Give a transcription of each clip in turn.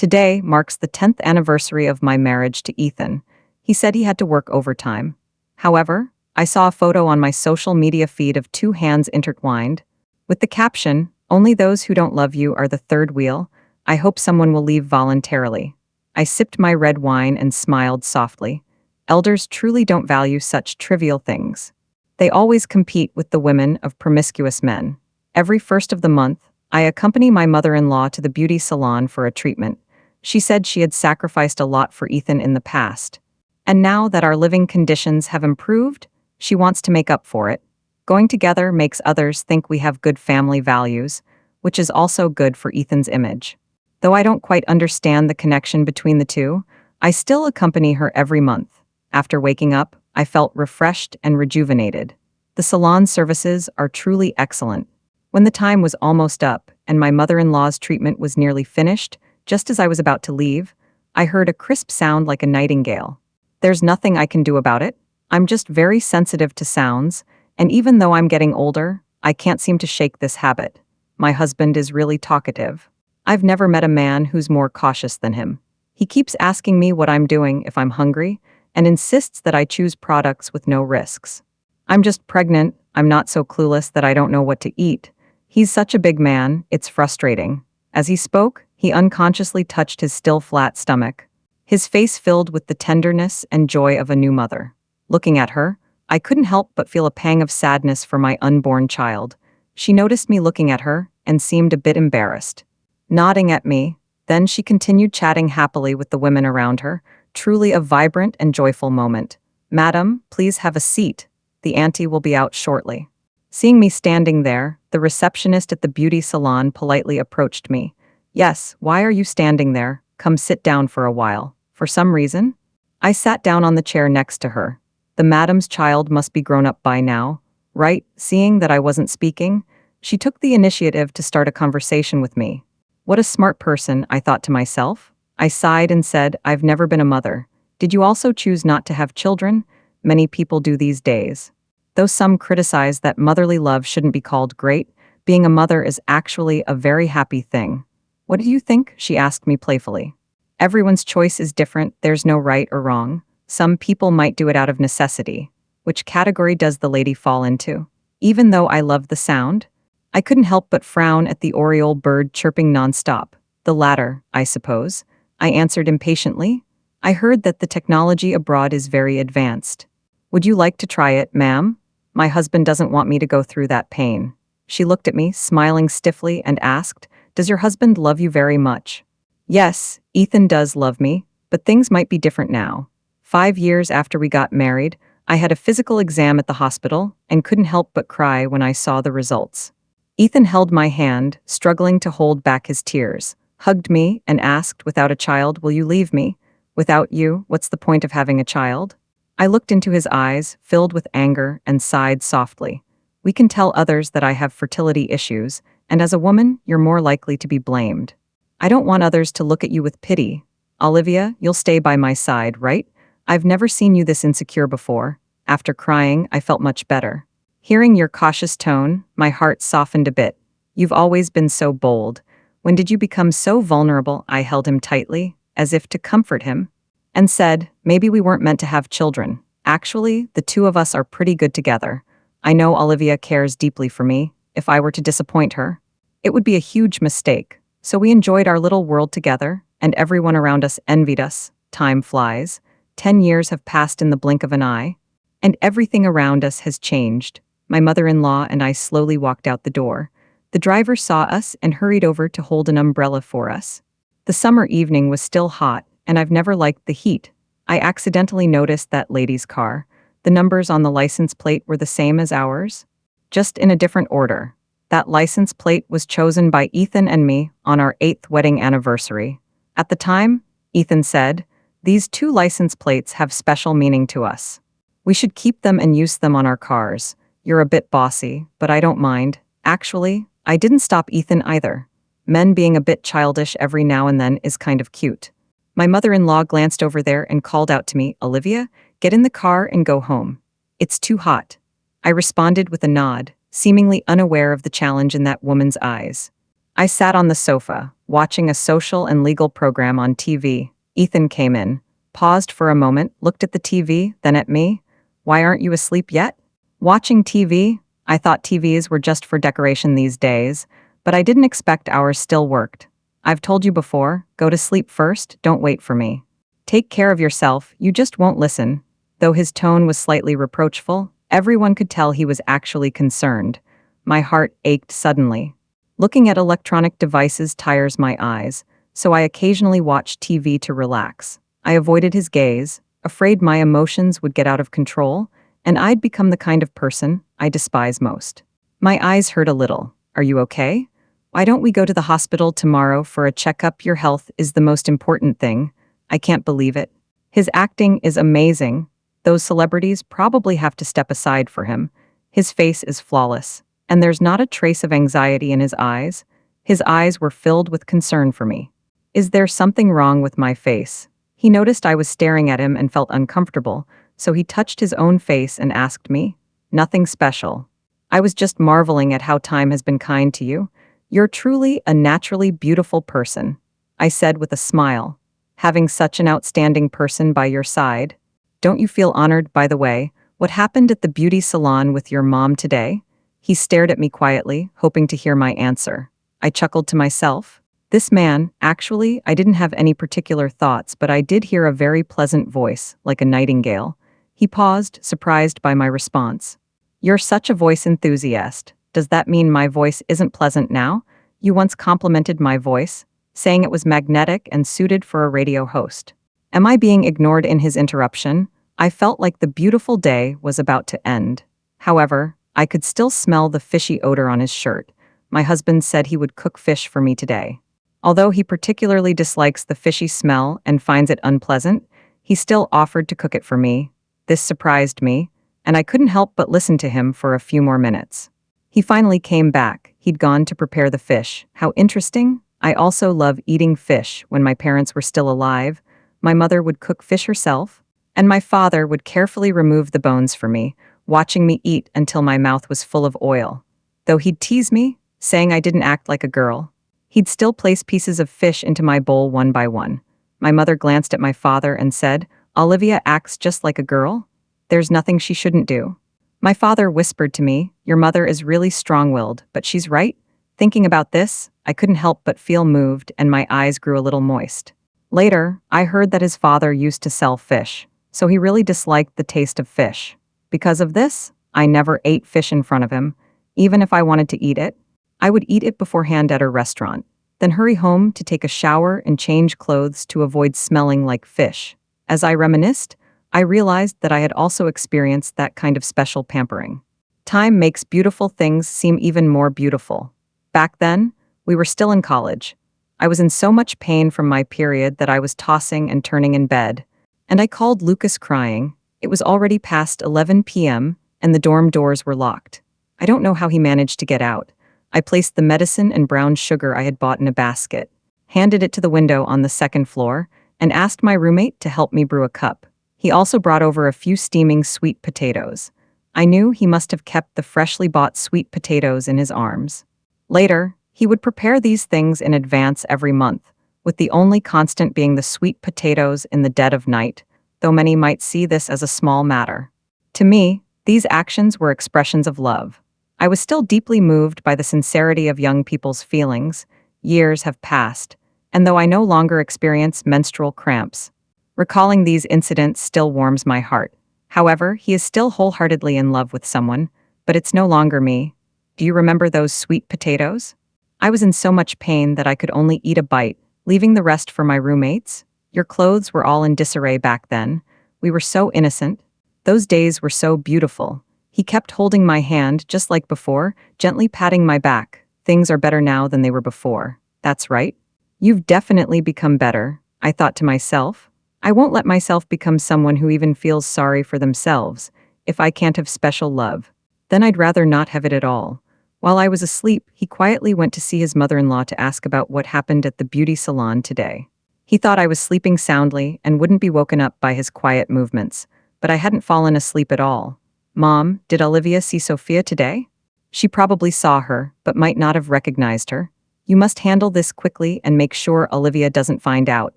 Today marks the 10th anniversary of my marriage to Ethan. He said he had to work overtime. However, I saw a photo on my social media feed of two hands intertwined, with the caption, "Only those who don't love you are the third wheel. I hope someone will leave voluntarily." I sipped my red wine and smiled softly. Elders truly don't value such trivial things. They always compete with the women of promiscuous men. Every first of the month, I accompany my mother-in-law to the beauty salon for a treatment. She said she had sacrificed a lot for Ethan in the past. And now that our living conditions have improved, she wants to make up for it. Going together makes others think we have good family values, which is also good for Ethan's image. Though I don't quite understand the connection between the two, I still accompany her every month. After waking up, I felt refreshed and rejuvenated. The salon services are truly excellent. When the time was almost up and my mother-in-law's treatment was nearly finished, just as I was about to leave, I heard a crisp sound like a nightingale. There's nothing I can do about it. I'm just very sensitive to sounds, and even though I'm getting older, I can't seem to shake this habit. My husband is really talkative. I've never met a man who's more cautious than him. He keeps asking me what I'm doing if I'm hungry, and insists that I choose products with no risks. I'm just pregnant, I'm not so clueless that I don't know what to eat. He's such a big man, it's frustrating. As he spoke, he unconsciously touched his still flat stomach, his face filled with the tenderness and joy of a new mother. Looking at her, I couldn't help but feel a pang of sadness for my unborn child. She noticed me looking at her and seemed a bit embarrassed. Nodding at me, then she continued chatting happily with the women around her, truly a vibrant and joyful moment. "Madam, please have a seat. The auntie will be out shortly." Seeing me standing there, the receptionist at the beauty salon politely approached me. "Yes, why are you standing there? Come sit down for a while." "For some reason?" I sat down on the chair next to her. The madam's child must be grown up by now, right? Seeing that I wasn't speaking, she took the initiative to start a conversation with me. What a smart person, I thought to myself. I sighed and said, "I've never been a mother." "Did you also choose not to have children?" Many people do these days. Though some criticize that motherly love shouldn't be called great, being a mother is actually a very happy thing. "What do you think?" she asked me playfully. Everyone's choice is different, there's no right or wrong. Some people might do it out of necessity. Which category does the lady fall into? Even though I love the sound, I couldn't help but frown at the oriole bird chirping nonstop. The latter, I suppose. I answered impatiently. I heard that the technology abroad is very advanced. "Would you like to try it, ma'am? My husband doesn't want me to go through that pain." She looked at me, smiling stiffly, and asked, "Does your husband love you very much?" "Yes, Ethan does love me, but things might be different now." 5 years after we got married, I had a physical exam at the hospital and couldn't help but cry when I saw the results. Ethan held my hand, struggling to hold back his tears, hugged me, and asked, "Without a child, will you leave me? Without you, what's the point of having a child?" I looked into his eyes, filled with anger, and sighed softly. "We can tell others that I have fertility issues, and as a woman, you're more likely to be blamed. I don't want others to look at you with pity. Olivia, you'll stay by my side, right? I've never seen you this insecure before." After crying, I felt much better. Hearing your cautious tone, my heart softened a bit. "You've always been so bold. When did you become so vulnerable?" I held him tightly, as if to comfort him, and said, "Maybe we weren't meant to have children. Actually, the two of us are pretty good together. I know Olivia cares deeply for me. If I were to disappoint her, it would be a huge mistake. So we enjoyed our little world together, and everyone around us envied us. Time flies. 10 years have passed in the blink of an eye, and everything around us has changed." My mother-in-law and I slowly walked out the door. The driver saw us and hurried over to hold an umbrella for us. The summer evening was still hot, and I've never liked the heat. I accidentally noticed that lady's car. The numbers on the license plate were the same as ours, just in a different order. That license plate was chosen by Ethan and me on our 8th wedding anniversary. At the time, Ethan said, "These two license plates have special meaning to us. We should keep them and use them on our cars. You're a bit bossy, but I don't mind." Actually, I didn't stop Ethan either. Men being a bit childish every now and then is kind of cute. My mother-in-law glanced over there and called out to me, "Olivia, get in the car and go home. It's too hot." I responded with a nod, seemingly unaware of the challenge in that woman's eyes. I sat on the sofa, watching a social and legal program on TV. Ethan came in, paused for a moment, looked at the TV, then at me. Why aren't you asleep yet? Watching TV? I thought TVs were just for decoration these days, but I didn't expect ours still worked. I've told you before, go to sleep first, don't wait for me. Take care of yourself, you just won't listen. Though his tone was slightly reproachful, everyone could tell he was actually concerned. My heart ached suddenly. Looking at electronic devices tires my eyes, so I occasionally watch TV to relax. I avoided his gaze, afraid my emotions would get out of control, and I'd become the kind of person I despise most. My eyes hurt a little. Are you okay? Why don't we go to the hospital tomorrow for a checkup? Your health is the most important thing. I can't believe it. His acting is amazing. Those celebrities probably have to step aside for him. His face is flawless, and there's not a trace of anxiety in his eyes. His eyes were filled with concern for me. Is there something wrong with my face? He noticed I was staring at him and felt uncomfortable, so he touched his own face and asked me. Nothing special. I was just marveling at how time has been kind to you. You're truly a naturally beautiful person, I said with a smile. Having such an outstanding person by your side. Don't you feel honored, by the way? What happened at the beauty salon with your mom today? He stared at me quietly, hoping to hear my answer. I chuckled to myself. This man, actually, I didn't have any particular thoughts, but I did hear a very pleasant voice, like a nightingale. He paused, surprised by my response. You're such a voice enthusiast. Does that mean my voice isn't pleasant now? You once complimented my voice, saying it was magnetic and suited for a radio host. Am I being ignored in his interruption? I felt like the beautiful day was about to end. However, I could still smell the fishy odor on his shirt. My husband said he would cook fish for me today. Although he particularly dislikes the fishy smell and finds it unpleasant, he still offered to cook it for me. This surprised me, and I couldn't help but listen to him for a few more minutes. He finally came back. He'd gone to prepare the fish. How interesting. I also love eating fish. When my parents were still alive, my mother would cook fish herself, and my father would carefully remove the bones for me, watching me eat until my mouth was full of oil. Though he'd tease me, saying I didn't act like a girl, he'd still place pieces of fish into my bowl one by one. My mother glanced at my father and said, Olivia acts just like a girl. There's nothing she shouldn't do. My father whispered to me, your mother is really strong-willed, but she's right. Thinking about this, I couldn't help but feel moved and my eyes grew a little moist. Later, I heard that his father used to sell fish, so he really disliked the taste of fish. Because of this, I never ate fish in front of him. Even if I wanted to eat it, I would eat it beforehand at a restaurant, then hurry home to take a shower and change clothes to avoid smelling like fish. As I reminisced, I realized that I had also experienced that kind of special pampering. Time makes beautiful things seem even more beautiful. Back then, we were still in college. I was in so much pain from my period that I was tossing and turning in bed, and I called Lucas crying. It was already past 11 p.m., and the dorm doors were locked. I don't know how he managed to get out. I placed the medicine and brown sugar I had bought in a basket, handed it to the window on the second floor, and asked my roommate to help me brew a cup. He also brought over a few steaming sweet potatoes. I knew he must have kept the freshly bought sweet potatoes in his arms. Later, he would prepare these things in advance every month, with the only constant being the sweet potatoes in the dead of night, though many might see this as a small matter. To me, these actions were expressions of love. I was still deeply moved by the sincerity of young people's feelings. Years have passed, and though I no longer experience menstrual cramps, recalling these incidents still warms my heart. However, he is still wholeheartedly in love with someone, but it's no longer me. Do you remember those sweet potatoes? I was in so much pain that I could only eat a bite, leaving the rest for my roommates. Your clothes were all in disarray back then. We were so innocent. Those days were so beautiful. He kept holding my hand just like before, gently patting my back. Things are better now than they were before. That's right. You've definitely become better, I thought to myself. I won't let myself become someone who even feels sorry for themselves. If I can't have special love, then I'd rather not have it at all. While I was asleep, he quietly went to see his mother-in-law to ask about what happened at the beauty salon today. He thought I was sleeping soundly and wouldn't be woken up by his quiet movements, but I hadn't fallen asleep at all. Mom, did Olivia see Sophia today? She probably saw her, but might not have recognized her. You must handle this quickly and make sure Olivia doesn't find out.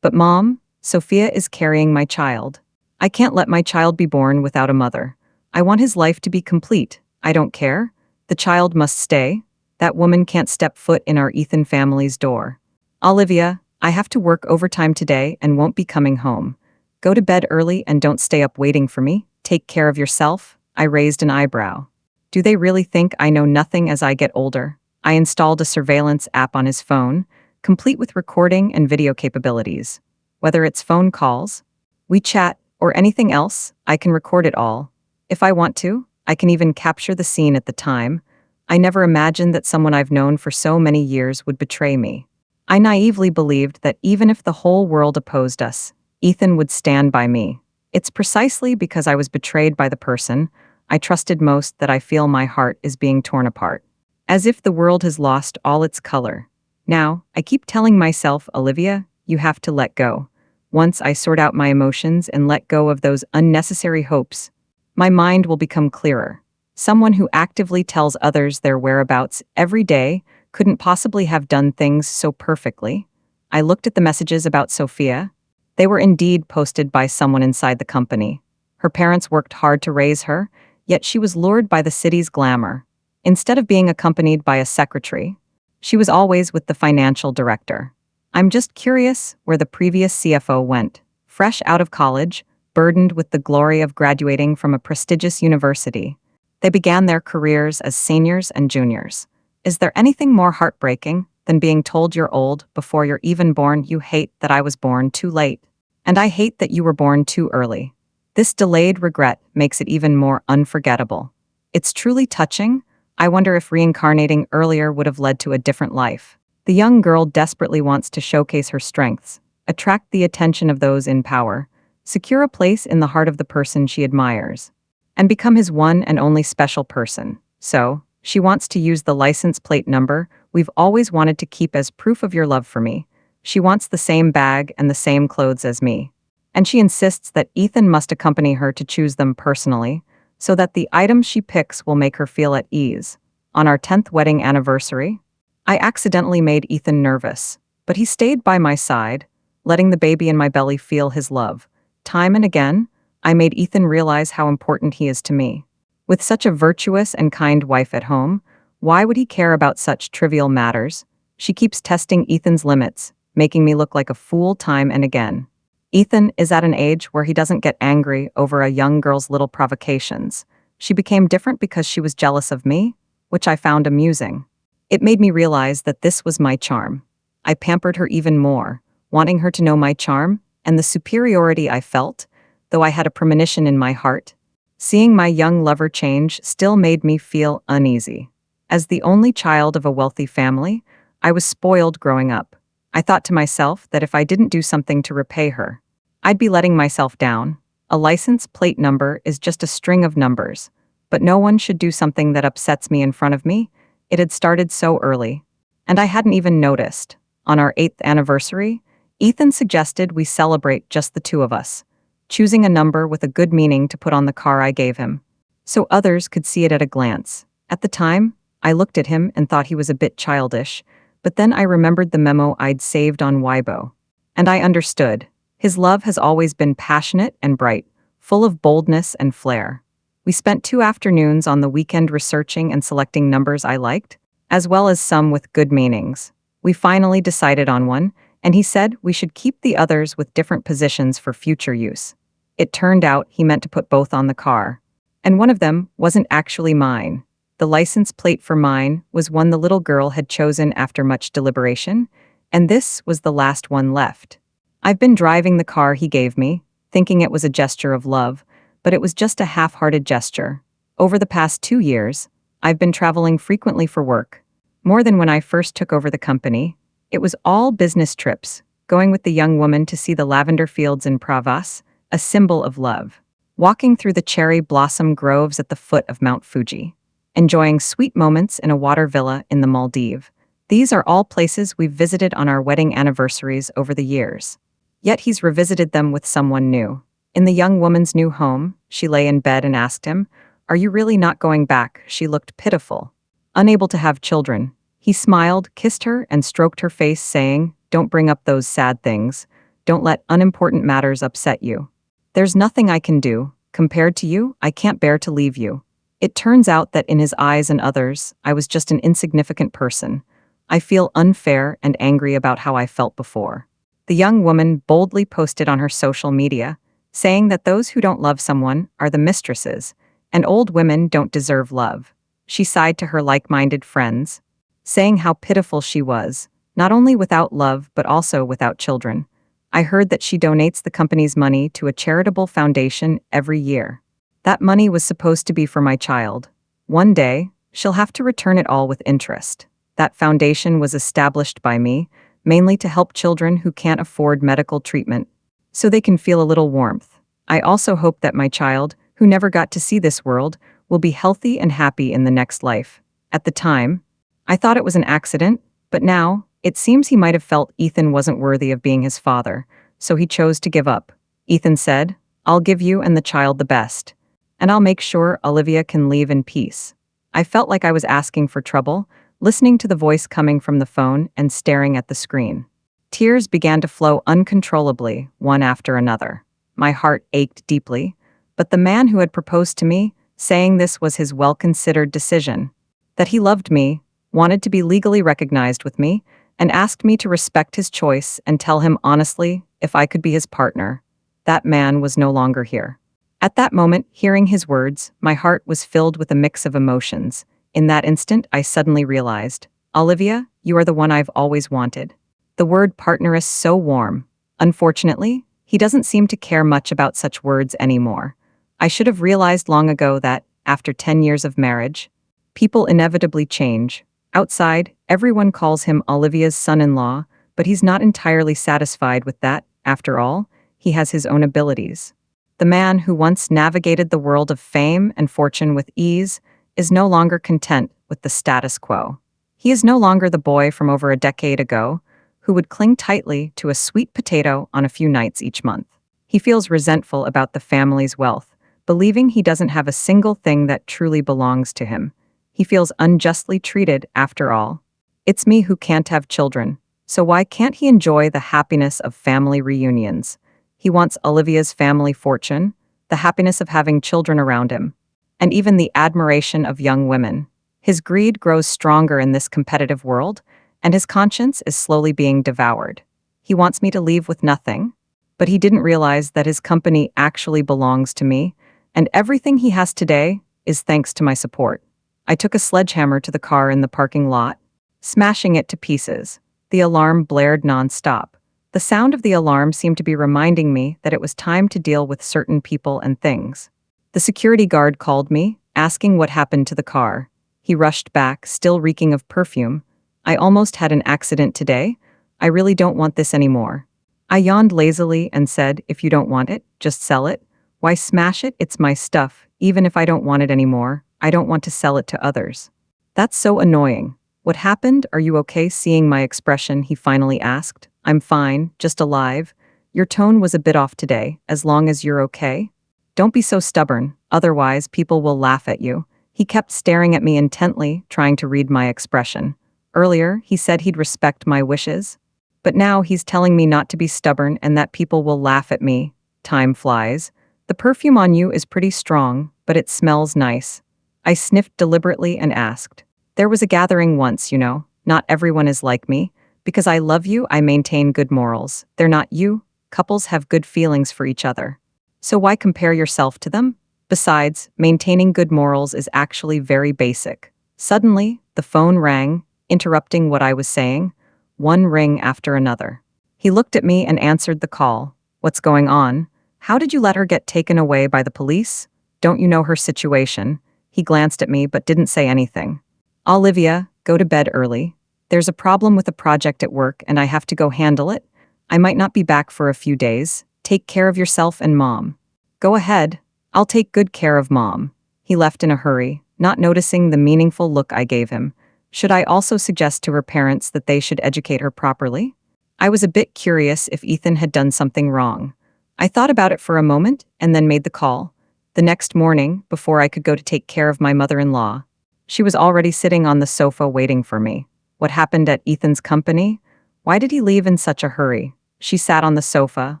But Mom, Sophia is carrying my child. I can't let my child be born without a mother. I want his life to be complete. I don't care. The child must stay. That woman can't step foot in our Ethan family's door. Olivia, I have to work overtime today and won't be coming home. Go to bed early and don't stay up waiting for me. Take care of yourself. I raised an eyebrow. Do they really think I know nothing as I get older? I installed a surveillance app on his phone, complete with recording and video capabilities. Whether it's phone calls, WeChat, or anything else, I can record it all. If I want to, I can even capture the scene at the time. I never imagined that someone I've known for so many years would betray me. I naively believed that even if the whole world opposed us, Ethan would stand by me. It's precisely because I was betrayed by the person I trusted most that I feel my heart is being torn apart. As if the world has lost all its color. Now, I keep telling myself, Olivia, you have to let go. Once I sort out my emotions and let go of those unnecessary hopes, my mind will become clearer. Someone who actively tells others their whereabouts every day couldn't possibly have done things so perfectly. I looked at the messages about Sophia. They were indeed posted by someone inside the company. Her parents worked hard to raise her, yet she was lured by the city's glamour. Instead of being accompanied by a secretary, she was always with the financial director. I'm just curious where the previous CFO went. Fresh out of college, burdened with the glory of graduating from a prestigious university, they began their careers as seniors and juniors. Is there anything more heartbreaking than being told you're old before you're even born? You hate that I was born too late, and I hate that you were born too early. This delayed regret makes it even more unforgettable. It's truly touching. I wonder if reincarnating earlier would have led to a different life. The young girl desperately wants to showcase her strengths, attract the attention of those in power, secure a place in the heart of the person she admires, and become his one and only special person. So, she wants to use the license plate number we've always wanted to keep as proof of your love for me. She wants the same bag and the same clothes as me. And she insists that Ethan must accompany her to choose them personally, so that the items she picks will make her feel at ease. On our 10th wedding anniversary, I accidentally made Ethan nervous, but he stayed by my side, letting the baby in my belly feel his love. Time and again, I made Ethan realize how important he is to me. With such a virtuous and kind wife at home, why would he care about such trivial matters? She keeps testing Ethan's limits, making me look like a fool time and again. Ethan is at an age where he doesn't get angry over a young girl's little provocations. She became different because she was jealous of me, which I found amusing. It made me realize that this was my charm. I pampered her even more, wanting her to know my charm and the superiority I felt, though I had a premonition in my heart. Seeing my young lover change still made me feel uneasy. As the only child of a wealthy family, I was spoiled growing up. I thought to myself that if I didn't do something to repay her, I'd be letting myself down. A license plate number is just a string of numbers, but no one should do something that upsets me in front of me. It had started so early, and I hadn't even noticed. On our 8th anniversary, Ethan suggested we celebrate just the two of us, choosing a number with a good meaning to put on the car I gave him, so others could see it at a glance. At the time, I looked at him and thought he was a bit childish, but then I remembered the memo I'd saved on Weibo, and I understood. His love has always been passionate and bright, full of boldness and flair. We spent 2 afternoons on the weekend researching and selecting numbers I liked, as well as some with good meanings. We finally decided on one, and he said we should keep the others with different positions for future use. It turned out he meant to put both on the car, and one of them wasn't actually mine. The license plate for mine was one the little girl had chosen after much deliberation, and this was the last one left. I've been driving the car he gave me, thinking it was a gesture of love, but it was just a half-hearted gesture. Over the past 2 years, I've been traveling frequently for work. More than when I first took over the company. It was all business trips, going with the young woman to see the lavender fields in Provence, a symbol of love. Walking through the cherry blossom groves at the foot of Mount Fuji. Enjoying sweet moments in a water villa in the Maldives. These are all places we've visited on our wedding anniversaries over the years. Yet he's revisited them with someone new. In the young woman's new home, she lay in bed and asked him, "Are you really not going back?" She looked pitiful. Unable to have children, He smiled, kissed her, and stroked her face, saying, "Don't bring up those sad things. Don't let unimportant matters upset you. There's nothing I can do. Compared to you, I can't bear to leave you." It turns out that in his eyes and others, I was just an insignificant person. I feel unfair and angry about how I felt before. The young woman boldly posted on her social media, saying that those who don't love someone are the mistresses, and old women don't deserve love. She sighed to her like-minded friends, saying how pitiful she was, not only without love but also without children. I heard that she donates the company's money to a charitable foundation every year. That money was supposed to be for my child. One day, she'll have to return it all with interest. That foundation was established by me, mainly to help children who can't afford medical treatment, so they can feel a little warmth. I also hope that my child, who never got to see this world, will be healthy and happy in the next life. At the time, I thought it was an accident, but now, it seems he might have felt Ethan wasn't worthy of being his father, so he chose to give up. Ethan said, "I'll give you and the child the best, and I'll make sure Olivia can leave in peace." I felt like I was asking for trouble, listening to the voice coming from the phone and staring at the screen. Tears began to flow uncontrollably, one after another. My heart ached deeply, but the man who had proposed to me, saying this was his well-considered decision, that he loved me, wanted to be legally recognized with me, and asked me to respect his choice and tell him honestly if I could be his partner. That man was no longer here. At that moment, hearing his words, my heart was filled with a mix of emotions. In that instant, I suddenly realized, "Olivia, you are the one I've always wanted." The word partner is so warm. Unfortunately, he doesn't seem to care much about such words anymore. I should have realized long ago that, after 10 years of marriage, people inevitably change. Outside, everyone calls him Olivia's son-in-law, but he's not entirely satisfied with that. After all, he has his own abilities. The man who once navigated the world of fame and fortune with ease is no longer content with the status quo. He is no longer the boy from over a decade ago who would cling tightly to a sweet potato on a few nights each month. He feels resentful about the family's wealth, believing he doesn't have a single thing that truly belongs to him. He feels unjustly treated after all. It's me who can't have children, so why can't he enjoy the happiness of family reunions? He wants Olivia's family fortune, the happiness of having children around him, and even the admiration of young women. His greed grows stronger in this competitive world, and his conscience is slowly being devoured. He wants me to leave with nothing, but he didn't realize that his company actually belongs to me, and everything he has today is thanks to my support. I took a sledgehammer to the car in the parking lot, smashing it to pieces. The alarm blared non-stop. The sound of the alarm seemed to be reminding me that it was time to deal with certain people and things. The security guard called me, asking what happened to the car. He rushed back, still reeking of perfume. "I almost had an accident today. I really don't want this anymore." I yawned lazily and said, "If you don't want it, just sell it. Why smash it? It's my stuff. Even if I don't want it anymore, I don't want to sell it to others." "That's so annoying. What happened? Are you okay?" Seeing my expression, he finally asked. "I'm fine, just alive. Your tone was a bit off today, as long as you're okay. Don't be so stubborn, otherwise people will laugh at you." He kept staring at me intently, trying to read my expression. Earlier, he said he'd respect my wishes, but now he's telling me not to be stubborn and that people will laugh at me. Time flies. "The perfume on you is pretty strong, but it smells nice." I sniffed deliberately and asked, "There was a gathering once, you know. Not everyone is like me. Because I love you, I maintain good morals. They're not you. Couples have good feelings for each other. So why compare yourself to them? Besides, maintaining good morals is actually very basic." Suddenly, the phone rang, interrupting what I was saying, one ring after another. He looked at me and answered the call. "What's going on? How did you let her get taken away by the police? Don't you know her situation?" He glanced at me but didn't say anything. "Olivia, go to bed early. There's a problem with a project at work and I have to go handle it. I might not be back for a few days. Take care of yourself and Mom." "Go ahead. I'll take good care of Mom." He left in a hurry, not noticing the meaningful look I gave him. Should I also suggest to her parents that they should educate her properly? I was a bit curious if Ethan had done something wrong. I thought about it for a moment and then made the call. The next morning, before I could go to take care of my mother-in-law, she was already sitting on the sofa waiting for me. What happened at Ethan's company? Why did he leave in such a hurry? She sat on the sofa,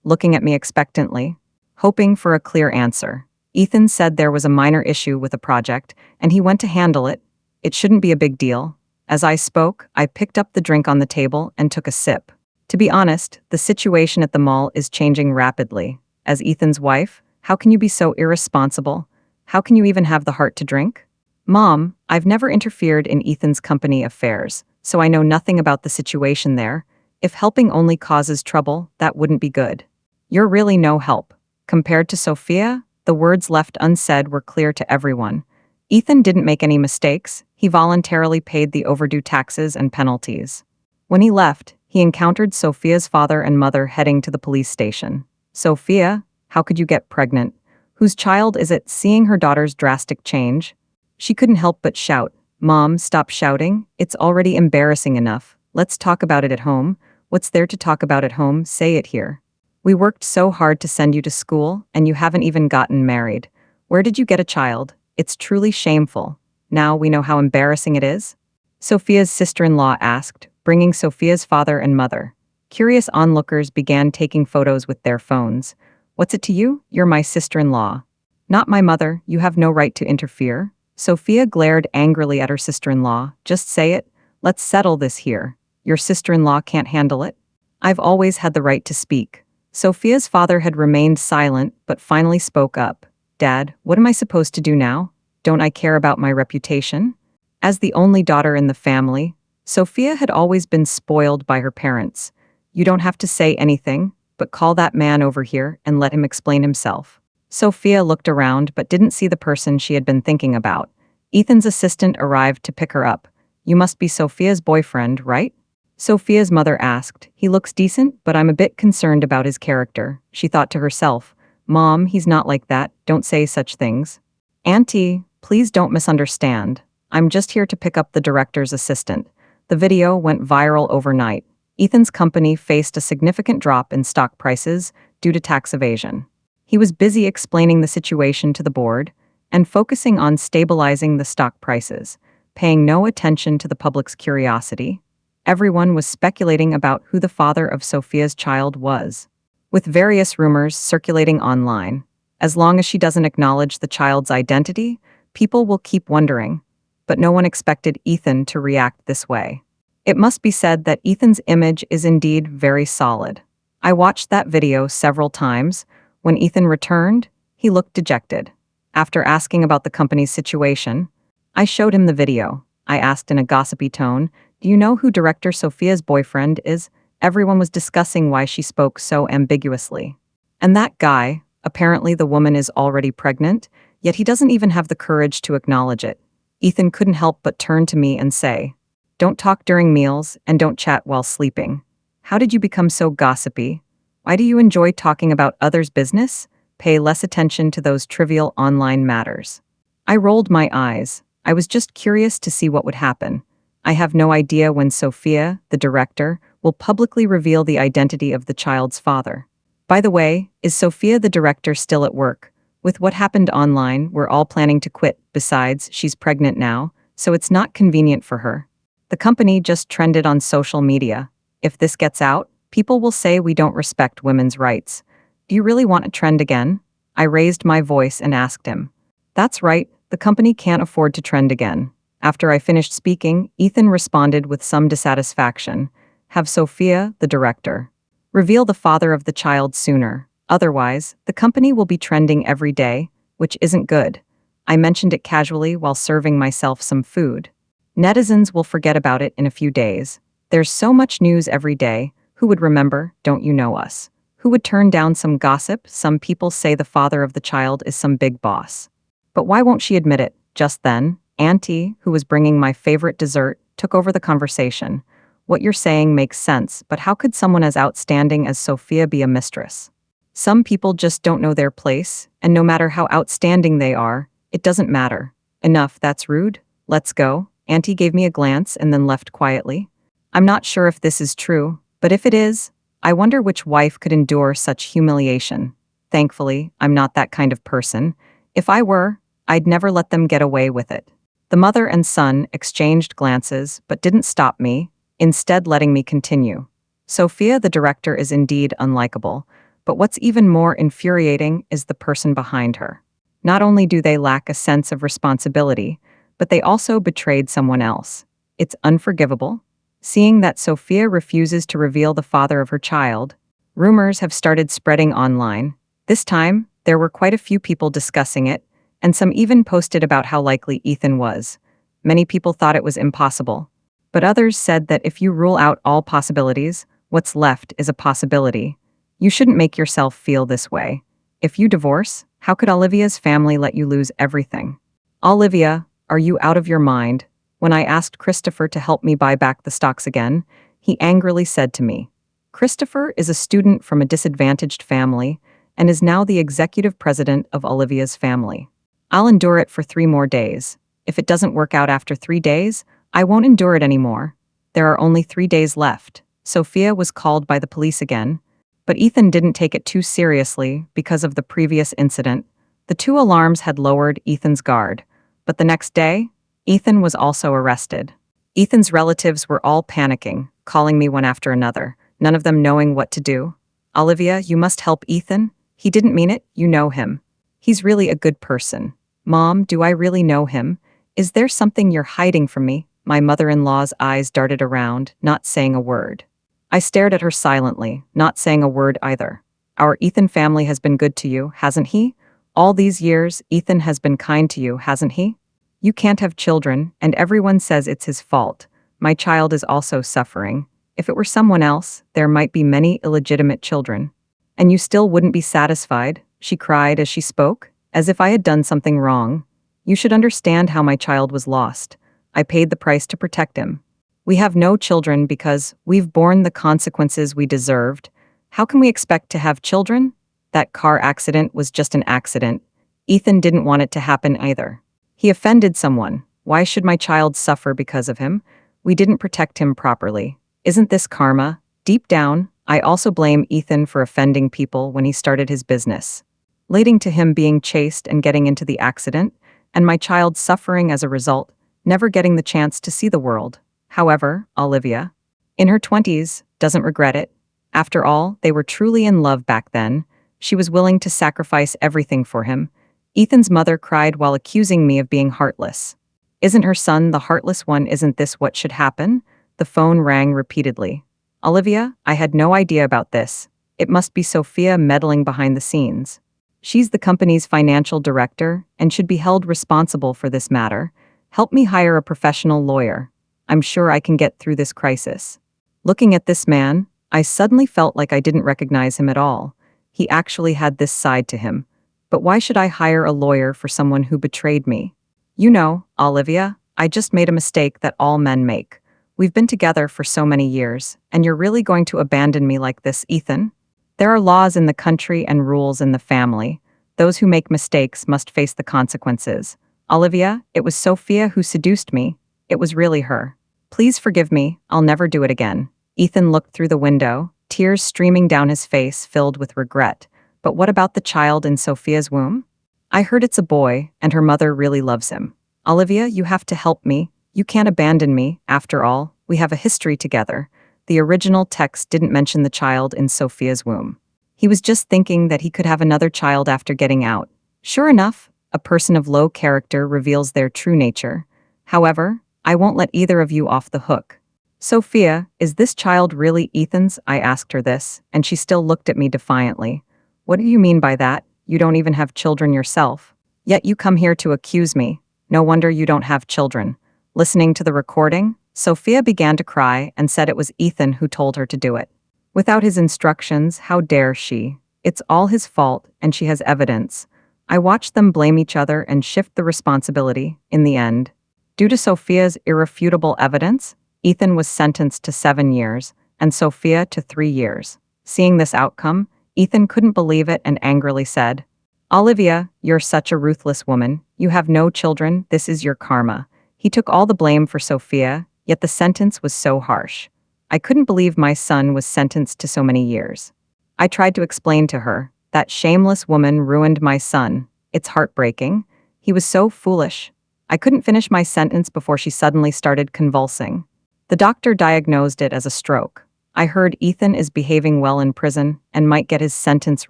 looking at me expectantly, hoping for a clear answer. Ethan said there was a minor issue with a project, and he went to handle it. It shouldn't be a big deal. As I spoke, I picked up the drink on the table and took a sip. To be honest, the situation at the mall is changing rapidly. As Ethan's wife, how can you be so irresponsible? How can you even have the heart to drink? Mom, I've never interfered in Ethan's company affairs, so I know nothing about the situation there. If helping only causes trouble, that wouldn't be good. You're really no help. Compared to Sophia, the words left unsaid were clear to everyone. Ethan didn't make any mistakes. He voluntarily paid the overdue taxes and penalties. When he left, he encountered Sophia's father and mother heading to the police station. Sophia, how could you get pregnant? Whose child is it? Seeing her daughter's drastic change, she couldn't help but shout, Mom, stop shouting. It's already embarrassing enough. Let's talk about it at home. What's there to talk about at home? Say it here. We worked so hard to send you to school, and you haven't even gotten married. Where did you get a child? It's truly shameful. Now we know how embarrassing it is? Sophia's sister-in-law asked, bringing Sophia's father and mother. Curious onlookers began taking photos with their phones. What's it to you? You're my sister-in-law. Not my mother. You have no right to interfere. Sophia glared angrily at her sister-in-law. Just say it. Let's settle this here. Your sister-in-law can't handle it? I've always had the right to speak. Sophia's father had remained silent, but finally spoke up. Dad, what am I supposed to do now? Don't I care about my reputation? As the only daughter in the family, Sophia had always been spoiled by her parents. You don't have to say anything, but call that man over here and let him explain himself. Sophia looked around but didn't see the person she had been thinking about. Ethan's assistant arrived to pick her up. You must be Sophia's boyfriend, right? Sophia's mother asked. He looks decent, but I'm a bit concerned about his character. She thought to herself, Mom, he's not like that. Don't say such things. Auntie, please don't misunderstand. I'm just here to pick up the director's assistant. The video went viral overnight. Ethan's company faced a significant drop in stock prices due to tax evasion. He was busy explaining the situation to the board and focusing on stabilizing the stock prices, paying no attention to the public's curiosity. Everyone was speculating about who the father of Sophia's child was, with various rumors circulating online. As long as she doesn't acknowledge the child's identity, people will keep wondering. But no one expected Ethan to react this way. It must be said that Ethan's image is indeed very solid. I watched that video several times. When Ethan returned, he looked dejected. After asking about the company's situation, I showed him the video. I asked in a gossipy tone, do you know who director Sophia's boyfriend is? Everyone was discussing why she spoke so ambiguously. And that guy, apparently the woman is already pregnant, yet he doesn't even have the courage to acknowledge it. Ethan couldn't help but turn to me and say, don't talk during meals and don't chat while sleeping. How did you become so gossipy? Why do you enjoy talking about others' business? Pay less attention to those trivial online matters. I rolled my eyes. I was just curious to see what would happen. I have no idea when Sophia, the director, will publicly reveal the identity of the child's father. By the way, is Sophia the director still at work? With what happened online, we're all planning to quit. Besides, she's pregnant now, so it's not convenient for her. The company just trended on social media. If this gets out, people will say we don't respect women's rights. Do you really want a trend again? I raised my voice and asked him. That's right, the company can't afford to trend again. After I finished speaking, Ethan responded with some dissatisfaction. Have Sophia, the director, reveal the father of the child sooner. Otherwise, the company will be trending every day, which isn't good. I mentioned it casually while serving myself some food. Netizens will forget about it in a few days. There's so much news every day. Who would remember, don't you know us? Who would turn down some gossip? Some people say the father of the child is some big boss. But why won't she admit it? Just then, Auntie, who was bringing my favorite dessert, took over the conversation. What you're saying makes sense, but how could someone as outstanding as Sophia be a mistress? Some people just don't know their place, and no matter how outstanding they are, it doesn't matter. Enough, that's rude. Let's go. Auntie gave me a glance and then left quietly. I'm not sure if this is true, but if it is, I wonder which wife could endure such humiliation. Thankfully, I'm not that kind of person. If I were, I'd never let them get away with it. The mother and son exchanged glances but didn't stop me, instead letting me continue. Sophia, the director, is indeed unlikable, but what's even more infuriating is the person behind her. Not only do they lack a sense of responsibility, but they also betrayed someone else. It's unforgivable. Seeing that Sophia refuses to reveal the father of her child, rumors have started spreading online. This time, there were quite a few people discussing it, and some even posted about how likely Ethan was. Many people thought it was impossible, but others said that if you rule out all possibilities, what's left is a possibility. You shouldn't make yourself feel this way. If you divorce, how could Olivia's family let you lose everything? Olivia, are you out of your mind? When I asked Christopher to help me buy back the stocks again, he angrily said to me, Christopher is a student from a disadvantaged family and is now the executive president of Olivia's family. I'll endure it for 3 more days. If it doesn't work out after 3 days, I won't endure it anymore. There are only 3 days left. Sophia was called by the police again, but Ethan didn't take it too seriously because of the previous incident. The 2 alarms had lowered Ethan's guard, but the next day, Ethan was also arrested. Ethan's relatives were all panicking, calling me one after another, none of them knowing what to do. Olivia, you must help Ethan. He didn't mean it, you know him. He's really a good person. Mom, do I really know him? Is there something you're hiding from me? My mother-in-law's eyes darted around, not saying a word. I stared at her silently, not saying a word either. Our Ethan family has been good to you, hasn't he? All these years, Ethan has been kind to you, hasn't he? You can't have children, and everyone says it's his fault. My child is also suffering. If it were someone else, there might be many illegitimate children. And you still wouldn't be satisfied, she cried as she spoke, as if I had done something wrong. You should understand how my child was lost. I paid the price to protect him. We have no children because we've borne the consequences we deserved. How can we expect to have children? That car accident was just an accident. Ethan didn't want it to happen either. He offended someone. Why should my child suffer because of him? We didn't protect him properly. Isn't this karma? Deep down, I also blame Ethan for offending people when he started his business, leading to him being chased and getting into the accident, and my child suffering as a result, never getting the chance to see the world. However, Olivia, in her 20s, doesn't regret it. After all, they were truly in love back then. She was willing to sacrifice everything for him. Ethan's mother cried while accusing me of being heartless. Isn't her son the heartless one? Isn't this what should happen? The phone rang repeatedly. Olivia, I had no idea about this. It must be Sophia meddling behind the scenes. She's the company's financial director and should be held responsible for this matter. Help me hire a professional lawyer. I'm sure I can get through this crisis. Looking at this man, I suddenly felt like I didn't recognize him at all. He actually had this side to him. But why should I hire a lawyer for someone who betrayed me? You know, Olivia, I just made a mistake that all men make. We've been together for so many years, and you're really going to abandon me like this, Ethan? There are laws in the country and rules in the family. Those who make mistakes must face the consequences. Olivia, it was Sophia who seduced me. It was really her. Please forgive me, I'll never do it again. Ethan looked through the window, tears streaming down his face filled with regret. But what about the child in Sophia's womb? I heard it's a boy, and her mother really loves him. Olivia, you have to help me. You can't abandon me. After all, we have a history together. The original text didn't mention the child in Sophia's womb. He was just thinking that he could have another child after getting out. Sure enough, a person of low character reveals their true nature. However, I won't let either of you off the hook. Sophia, is this child really Ethan's? I asked her this, and she still looked at me defiantly. What do you mean by that? You don't even have children yourself. Yet you come here to accuse me. No wonder you don't have children. Listening to the recording, Sophia began to cry and said it was Ethan who told her to do it. Without his instructions, how dare she? It's all his fault, and she has evidence. I watched them blame each other and shift the responsibility, in the end. Due to Sophia's irrefutable evidence, Ethan was sentenced to 7 years, and Sophia to 3 years. Seeing this outcome, Ethan couldn't believe it and angrily said, Olivia, you're such a ruthless woman. You have no children, this is your karma. He took all the blame for Sophia, yet the sentence was so harsh. I couldn't believe my son was sentenced to so many years. I tried to explain to her, that shameless woman ruined my son. It's heartbreaking. He was so foolish. I couldn't finish my sentence before she suddenly started convulsing. The doctor diagnosed it as a stroke. I heard Ethan is behaving well in prison and might get his sentence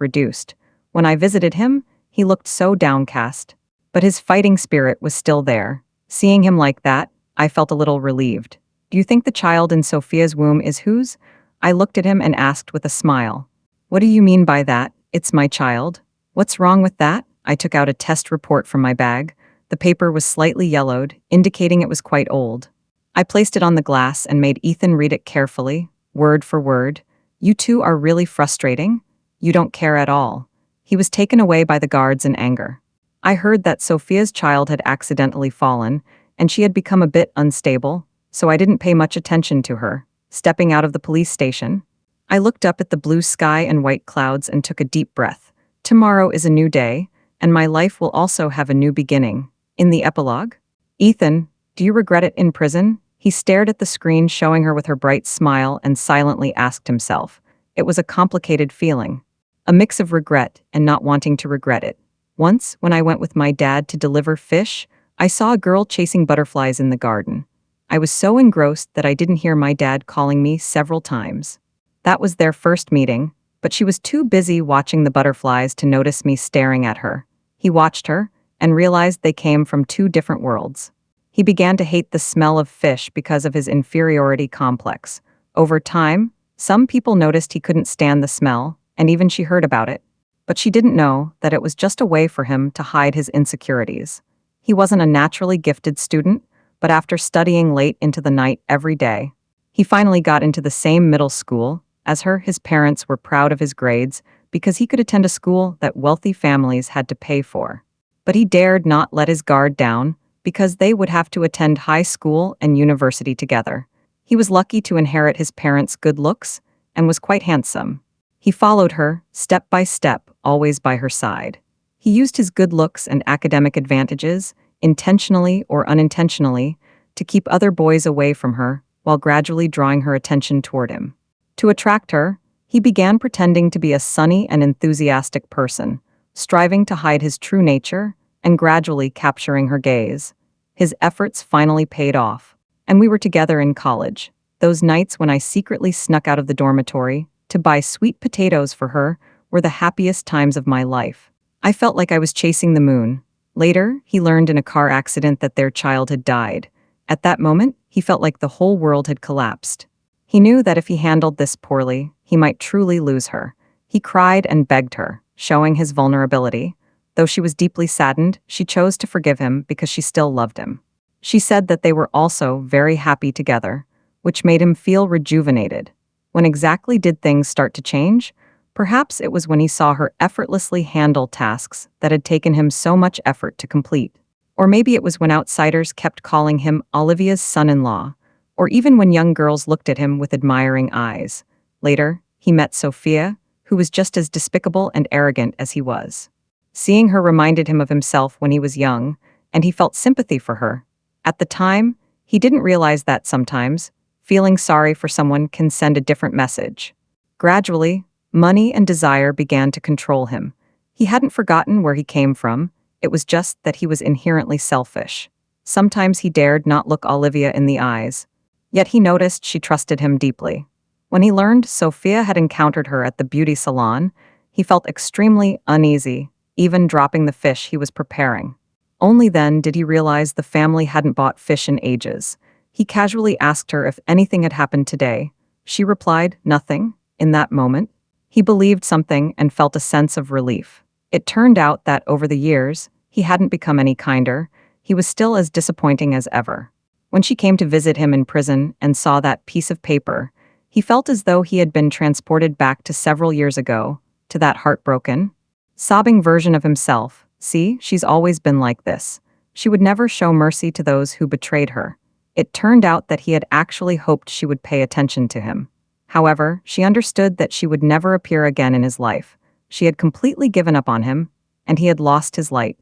reduced. When I visited him, he looked so downcast. But his fighting spirit was still there. Seeing him like that, I felt a little relieved. Do you think the child in Sophia's womb is whose? I looked at him and asked with a smile. What do you mean by that? It's my child. What's wrong with that? I took out a test report from my bag. The paper was slightly yellowed, indicating it was quite old. I placed it on the glass and made Ethan read it carefully, word for word. You two are really frustrating. You don't care at all. He was taken away by the guards in anger. I heard that Sophia's child had accidentally fallen, and she had become a bit unstable, so I didn't pay much attention to her. Stepping out of the police station, I looked up at the blue sky and white clouds and took a deep breath. Tomorrow is a new day, and my life will also have a new beginning. In the epilogue? Ethan, do you regret it in prison? He stared at the screen showing her with her bright smile and silently asked himself. It was a complicated feeling. A mix of regret and not wanting to regret it. Once, when I went with my dad to deliver fish, I saw a girl chasing butterflies in the garden. I was so engrossed that I didn't hear my dad calling me several times. That was their first meeting, but she was too busy watching the butterflies to notice me staring at her. He watched her and realized they came from two different worlds. He began to hate the smell of fish because of his inferiority complex. Over time, some people noticed he couldn't stand the smell, and even she heard about it. But she didn't know that it was just a way for him to hide his insecurities. He wasn't a naturally gifted student, but after studying late into the night every day, he finally got into the same middle school as her. His parents were proud of his grades because he could attend a school that wealthy families had to pay for. But he dared not let his guard down because they would have to attend high school and university together. He was lucky to inherit his parents' good looks and was quite handsome. He followed her, step by step, always by her side. He used his good looks and academic advantages, intentionally or unintentionally, to keep other boys away from her while gradually drawing her attention toward him. To attract her, he began pretending to be a sunny and enthusiastic person, striving to hide his true nature and gradually capturing her gaze. His efforts finally paid off, and we were together in college. Those nights when I secretly snuck out of the dormitory to buy sweet potatoes for her were the happiest times of my life. I felt like I was chasing the moon. Later, he learned in a car accident that their child had died. At that moment, he felt like the whole world had collapsed. He knew that if he handled this poorly, he might truly lose her. He cried and begged her, showing his vulnerability. Though she was deeply saddened, she chose to forgive him because she still loved him. She said that they were also very happy together, which made him feel rejuvenated. When exactly did things start to change? Perhaps it was when he saw her effortlessly handle tasks that had taken him so much effort to complete. Or maybe it was when outsiders kept calling him Olivia's son-in-law, or even when young girls looked at him with admiring eyes. Later, he met Sophia, who was just as despicable and arrogant as he was. Seeing her reminded him of himself when he was young, and he felt sympathy for her. At the time, he didn't realize that sometimes, feeling sorry for someone can send a different message. Gradually, money and desire began to control him. He hadn't forgotten where he came from, it was just that he was inherently selfish. Sometimes he dared not look Olivia in the eyes. Yet he noticed she trusted him deeply. When he learned Sophia had encountered her at the beauty salon, he felt extremely uneasy, even dropping the fish he was preparing. Only then did he realize the family hadn't bought fish in ages. He casually asked her if anything had happened today. She replied, nothing. In that moment, he believed something and felt a sense of relief. It turned out that over the years, he hadn't become any kinder. He was still as disappointing as ever. When she came to visit him in prison and saw that piece of paper, he felt as though he had been transported back to several years ago, to that heartbroken, sobbing version of himself. See, she's always been like this. She would never show mercy to those who betrayed her. It turned out that he had actually hoped she would pay attention to him. However, she understood that she would never appear again in his life. She had completely given up on him, and he had lost his light.